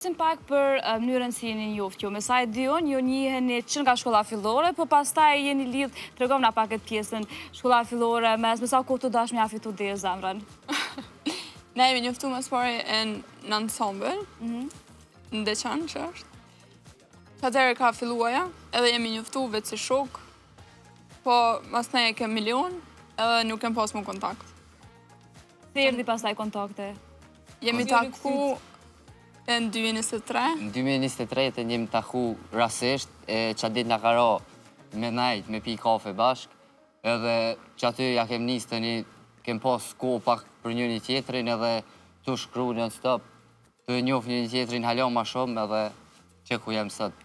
Flasim pak për mënyrën si jeni njoftë ju. Me sa e di unë, ju njiheni që nga shkolla fillore, po pastaj jeni lidh, tregom na pak këtë pjesën shkolla fillore, me sa kohë të dashme ja fitu dhe zemrën. Ne jemi njoftu më së pari në ansambël, në Deçan që është. Atëherë ka filluaja, edhe jemi njoftu vetë si shok, po mas ne e kem milion, edhe nuk kem pas më kontakt. Se erdhi pastaj kontakte? Jemi taku në 2023. Në 2023 të njemi taku rasisht, që dit nga karo me najt, me pi kafe bashk, edhe që aty ja kem nis të një, kem pas kohë pak për njëri tjetrin, edhe tu shkru non stop, të njof njëri tjetrin halon ma shumë, edhe që ku jem sot.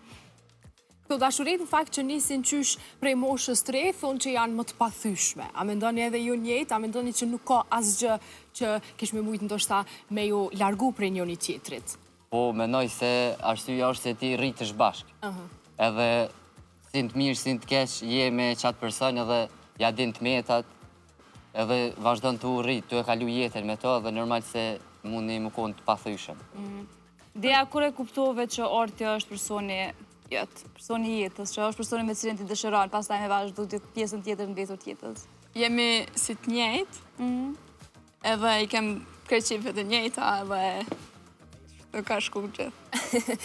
Këto dashurit në fakt që nisin qysh prej moshës të re, thonë që janë më të pathyshme. A mendoni edhe ju njëjtë, a mendoni që nuk ka asgjë që kish me mujtë ndoshta me ju largu prej njëri tjetrit? Po, mendoj se arsyeja është se ti rritësh bashk. Edhe si të mirë, si të keq, je me qatë person edhe ja din të metat, edhe vazhdon të u rritë, të e kalu jetën me to, edhe normal se mundi më konë të pathyshëm. Deja, kur e kuptove që Orti është personi jetës, që është personi me cilin ti dëshiron, pastaj me vazhdu pjesën tjetër në vetur tjetës? Jemi si të njëjtë, edhe i kem kreqive të njëjta, edhe të ka shku gjithë.